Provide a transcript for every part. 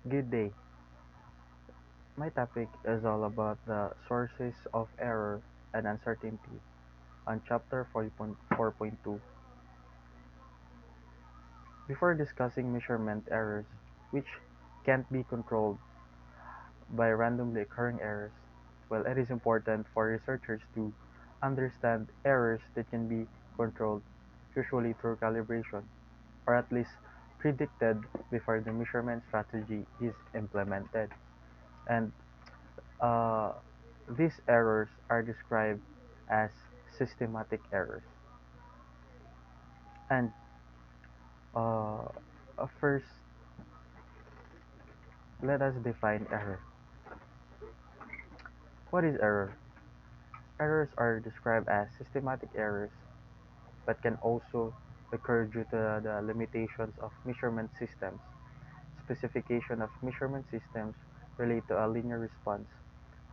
Good day. My topic is all about the sources of error and uncertainty on chapter 4.2. Before discussing measurement errors, which can't be controlled by randomly occurring errors, well, it is important for researchers to understand errors that can be controlled, usually through calibration, or at least predicted before the measurement strategy is implemented. And Uh, these errors are described as systematic errors. And uh, first, let us define error. What is error? Errors are described as systematic errors, but can also occur due to the limitations of measurement systems. Specification of measurement systems relate to a linear response.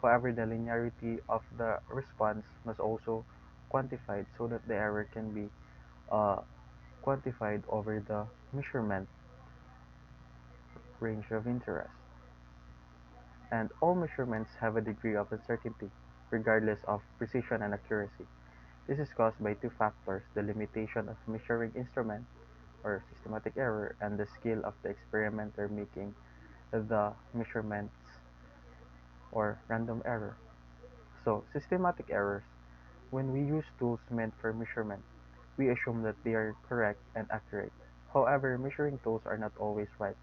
However, the linearity of the response must also quantified so that the error can be uh, quantified over the measurement range of interest, and all measurements have a degree of uncertainty, regardless of precision and accuracy. This is caused by two factors: the limitation of measuring instrument, or systematic error, and the skill of the experimenter making the measurements, or random error. So, systematic errors. When we use tools meant for measurement, we assume that they are correct and accurate. However, measuring tools are not always right,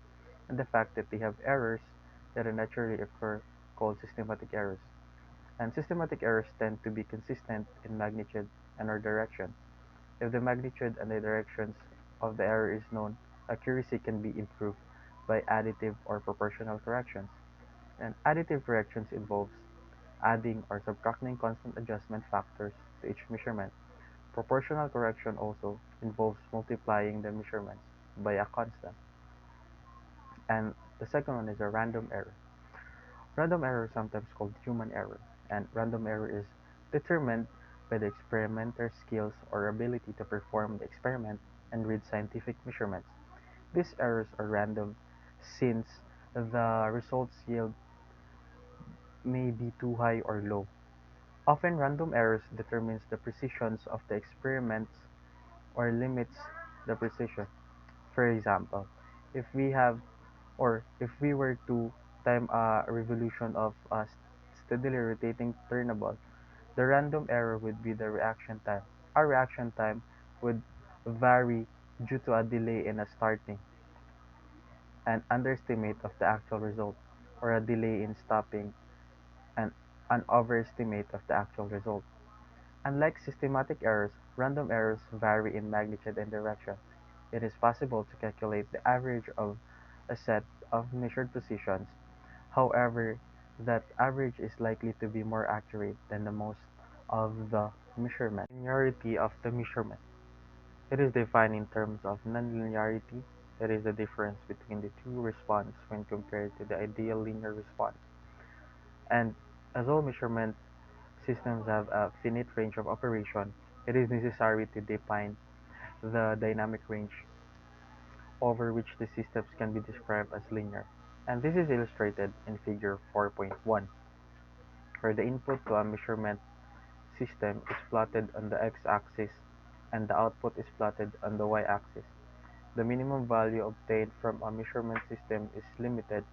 and the fact that they have errors that naturally occur called systematic errors. And systematic errors tend to be consistent in magnitude and or direction. If the magnitude and the directions of the error is known, accuracy can be improved by additive or proportional corrections. And additive corrections involves adding or subtracting constant adjustment factors to each measurement. Proportional correction also involves multiplying the measurements by a constant. And the second one is a random error. Random error is sometimes called human error, and random error is determined by the experimenter's skills or ability to perform the experiment and read scientific measurements. These errors are random since the results yield may be too high or low. Often random errors determines the precisions of the experiments or limits the precision. For example, if we have or if we were to time a revolution of a steadily rotating turntable, the random error would be the reaction time. Our reaction time would vary due to a delay in a starting, an underestimate of the actual result, or a delay in stopping, and an overestimate of the actual result. Unlike systematic errors, random errors vary in magnitude and direction. It is possible to calculate the average of a set of measured positions. However, that average is likely to be more accurate than the most of the measurement. Linearity of the measurement. It is defined in terms of nonlinearity. It is the difference between the two responses when compared to the ideal linear response. And as all measurement systems have a finite range of operation, it is necessary to define the dynamic range over which the systems can be described as linear. And this is illustrated in figure 4.1, where the input to a measurement system is plotted on the x-axis and the output is plotted on the y-axis. The minimum value obtained from a measurement system is limited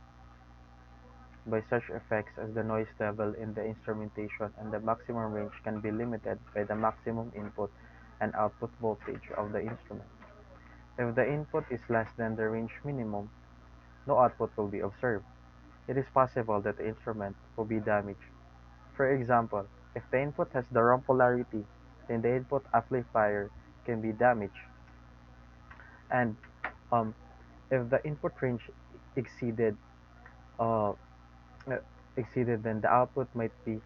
by such effects as the noise level in the instrumentation, and the maximum range can be limited by the maximum input and output voltage of the instrument. If the input is less than the range minimum, no output will be observed. It is possible that the instrument will be damaged. For example, if the input has the wrong polarity, then the input amplifier can be damaged. And um, if the input range exceeded, uh, then the output might be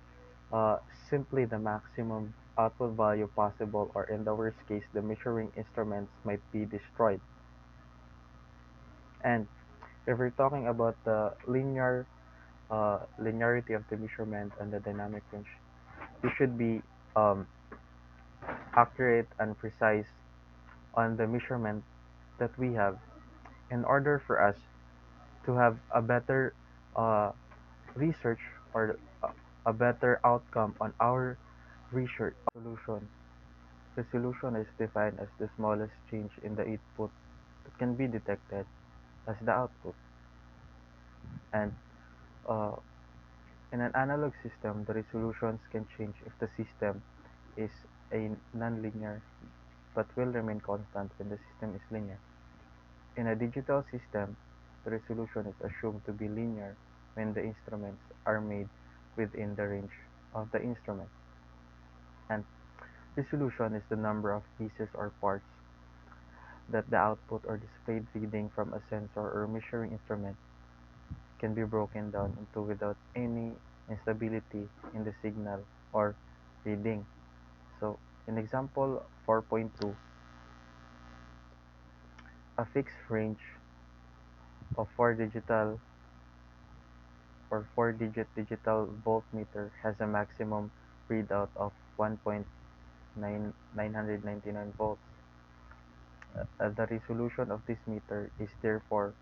uh, simply the maximum output value possible, or in the worst case, the measuring instruments might be destroyed. And if we're talking about the linearity of the measurement and the dynamic range, we should be um, accurate and precise on the measurement that we have in order for us To have a better uh, research or a better outcome on our research solution, resolution is defined as the smallest change in the input that can be detected as the output. And uh, in an analog system, the resolutions can change if the system is a nonlinear but will remain constant when the system is linear. In a digital system, the resolution is assumed to be linear when the instruments are made within the range of the instrument. And resolution is the number of pieces or parts that the output or displayed reading from a sensor or measuring instrument can be broken down into without any instability in the signal or reading. So, in example 4.2, a fixed range of 4-digit digital voltmeter has a maximum readout of 1.999 volts. The resolution of this meter is therefore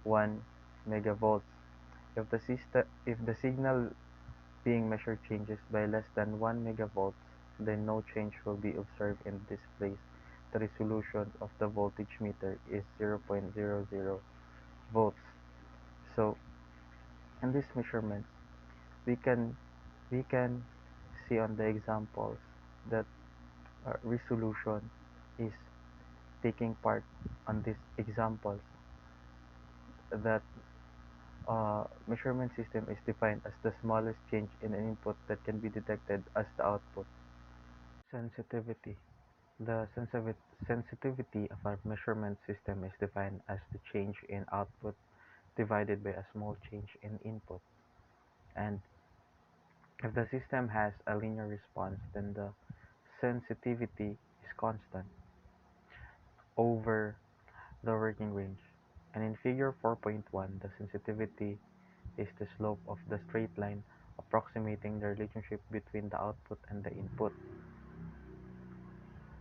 1 megavolts. If the signal being measured changes by less than 1 megavolts, then no change will be observed in the displays. The resolution of the voltage meter is 0.00 volts. So, in these measurements, we can we can see on the examples that resolution is taking part on these examples that measurement system is defined as the smallest change in an input that can be detected as the output. Sensitivity. The sensitivity of a measurement system is defined as the change in output divided by a small change in input. And if the system has a linear response, then the sensitivity is constant over the working range. And in figure 4.1, the sensitivity is the slope of the straight line approximating the relationship between the output and the input.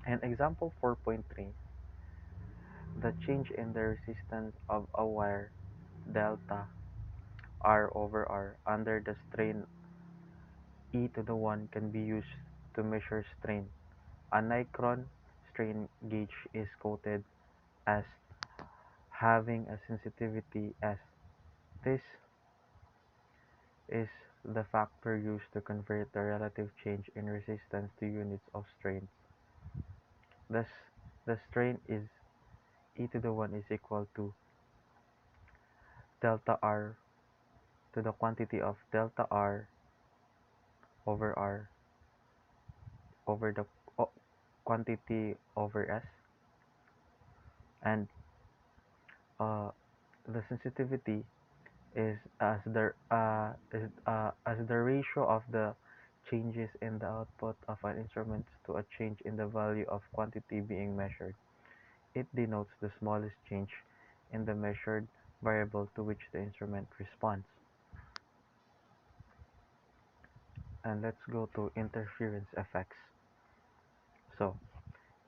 And example 4.3, the change in the resistance of a wire delta R over R under the strain e to the 1 can be used to measure strain. A Nicron strain gauge is quoted as having a sensitivity S. This is the factor used to convert the relative change in resistance to units of strain. Thus, the strain is e to the 1 is equal to delta R to the quantity of delta R over R over the quantity over S, and uh, the sensitivity is as the ratio of the changes in the output of an instrument to a change in the value of quantity being measured. It denotes the smallest change in the measured variable to which the instrument responds. And let's go to interference effects. So,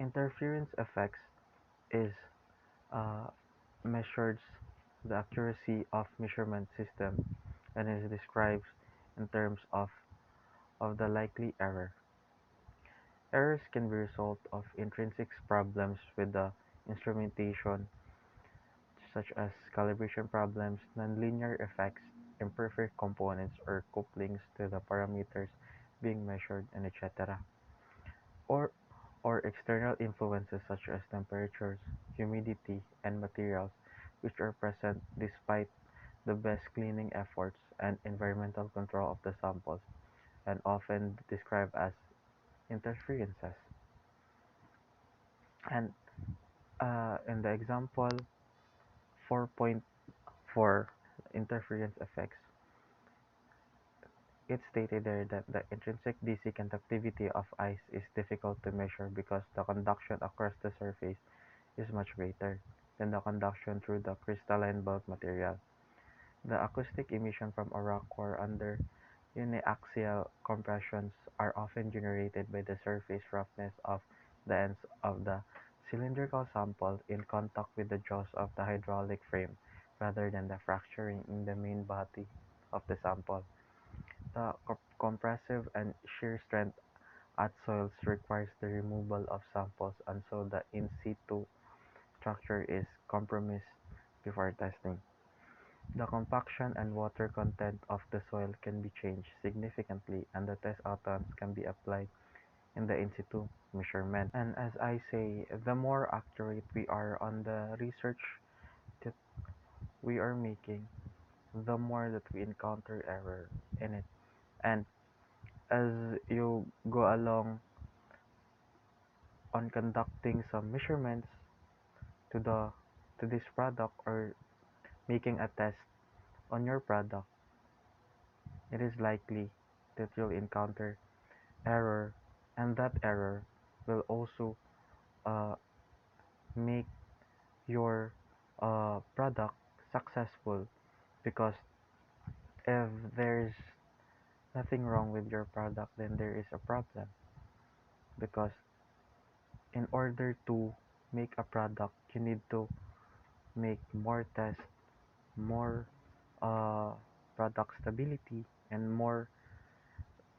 interference effects is uh, measures the accuracy of measurement system and is described in terms of the likely error. Errors can be a result of intrinsic problems with the instrumentation, such as calibration problems, nonlinear effects, imperfect components, or couplings to the parameters being measured, and etc. Or, or external influences such as temperatures, humidity, and materials, which are present despite the best cleaning efforts and environmental control of the samples, and often described as interferences. And in the example 4.4, interference effects, it stated there that the intrinsic DC conductivity of ice is difficult to measure because the conduction across the surface is much greater than the conduction through the crystalline bulk material. The acoustic emission from a rock core under uniaxial compressions are often generated by the surface roughness of the ends of the cylindrical sample in contact with the jaws of the hydraulic frame. rather than the fracturing in the main body of the sample. The compressive and shear strength at soils requires the removal of samples and so the in situ structure is compromised before testing. The compaction and water content of the soil can be changed significantly and the test outcomes can be applied in the in situ measurement. And as I say, the more accurate we are on the research that we are making, the more that we encounter error in it. And as you go along on conducting some measurements to the to this product or making a test on your product, it is likely that you'll encounter error and that error will also uh, make your product successful because if there's nothing wrong with your product then there is a problem because in order to make a product you need to make more tests, more uh, product stability and more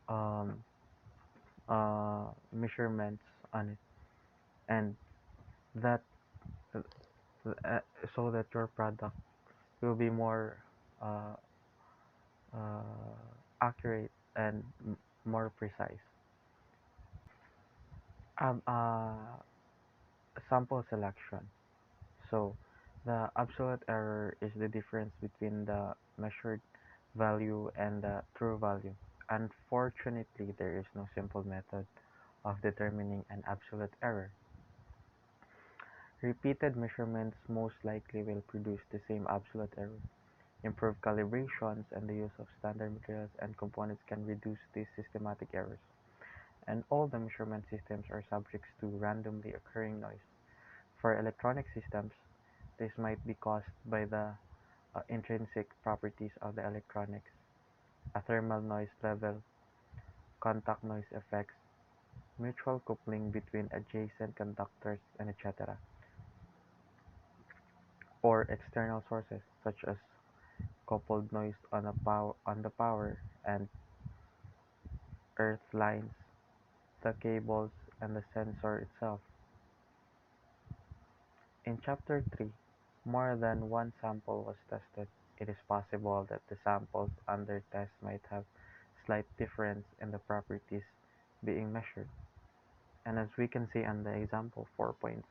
um, measurements on it and that uh, so that your product will be more uh, accurate and more precise. Um, uh, Sample selection. So the absolute error is the difference between the measured value and the true value. Unfortunately, there is no simple method of determining an absolute error. Repeated measurements most likely will produce the same absolute error. Improved calibrations and the use of standard materials and components can reduce these systematic errors. And all the measurement systems are subject to randomly occurring noise. For electronic systems, this might be caused by the intrinsic properties of the electronics, a thermal noise level, contact noise effects, mutual coupling between adjacent conductors, and etc., or external sources such as coupled noise on the power and earth lines, the cables, and the sensor itself. In Chapter 3, more than one sample was tested. It is possible that the samples under test might have slight difference in the properties being measured. And as we can see on the example 4.5,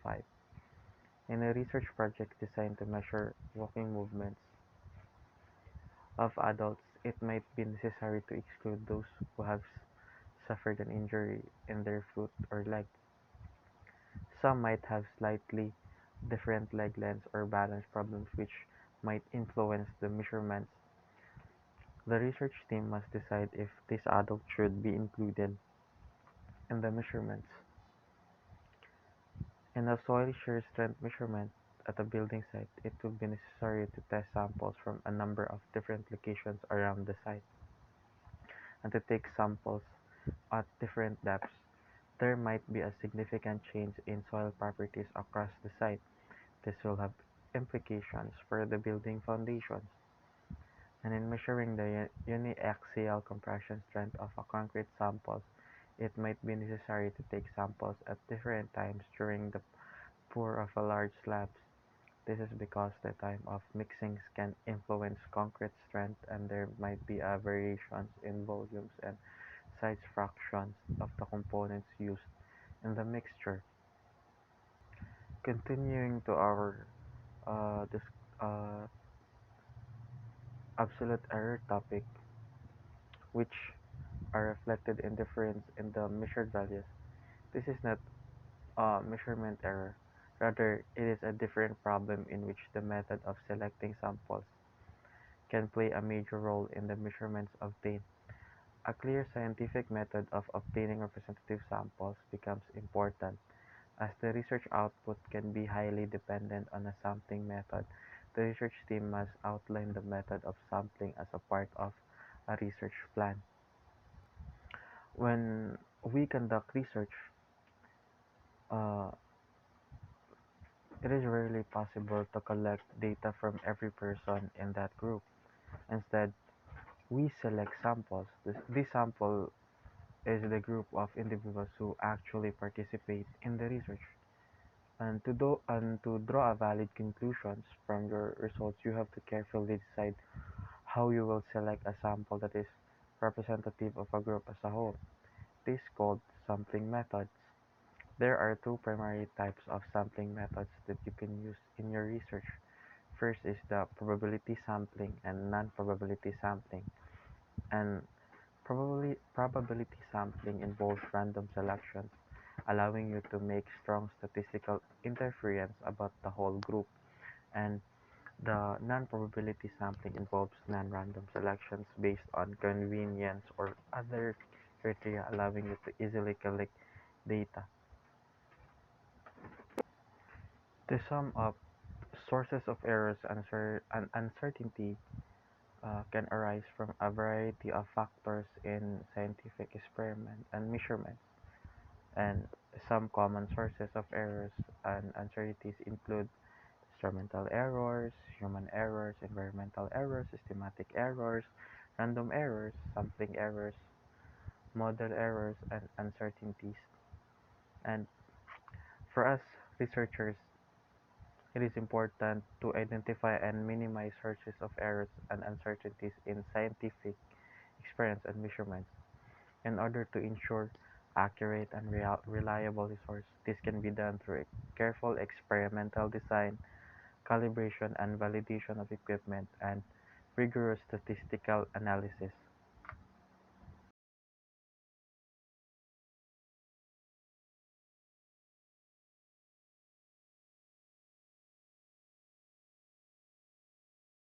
in a research project designed to measure walking movements of adults, it might be necessary to exclude those who have suffered an injury in their foot or leg. Some might have slightly different leg lengths or balance problems which might influence the measurements. The research team must decide if this adult should be included in the measurements. In a soil shear strength measurement at a building site, it will be necessary to test samples from a number of different locations around the site and to take samples at different depths. There might be a significant change in soil properties across the site. This will have implications for the building foundations. And in measuring the uniaxial compression strength of a concrete samples, it might be necessary to take samples at different times during the pour of a large slabs. This is because the time of mixings can influence concrete strength and there might be variations in volumes and size fractions of the components used in the mixture. Continuing to our this uh, absolute error topic, which are reflected in difference in the measured values. This is not a measurement error. Rather, it is a different problem in which the method of selecting samples can play a major role in the measurements obtained. A clear scientific method of obtaining representative samples becomes important, as the research output can be highly dependent on a sampling method. The research team must outline the method of sampling as a part of a research plan. When we conduct research, uh, It is rarely possible to collect data from every person in that group. Instead, we select samples. This sample is the group of individuals who actually participate in the research. And to draw a valid conclusions from your results, you have to carefully decide how you will select a sample that is representative of a group as a whole. This is called sampling methods. There are two primary types of sampling methods that you can use in your research. First is the probability sampling and non-probability sampling. And probability sampling involves random selections, allowing you to make strong statistical inference about the whole group. And the non-probability sampling involves non-random selections based on convenience or other criteria, allowing you to easily collect data. To sum up, sources of errors and uncertainty can arise from a variety of factors in scientific experiment and measurements, and some common sources of errors and uncertainties include instrumental errors, human errors, environmental errors, systematic errors, random errors, sampling errors, model errors, and uncertainties. And for us researchers, it is important to identify and minimize sources of errors and uncertainties in scientific experience and measurements in order to ensure accurate and reliable resource. This can be done through a careful experimental design, calibration and validation of equipment, and rigorous statistical analysis.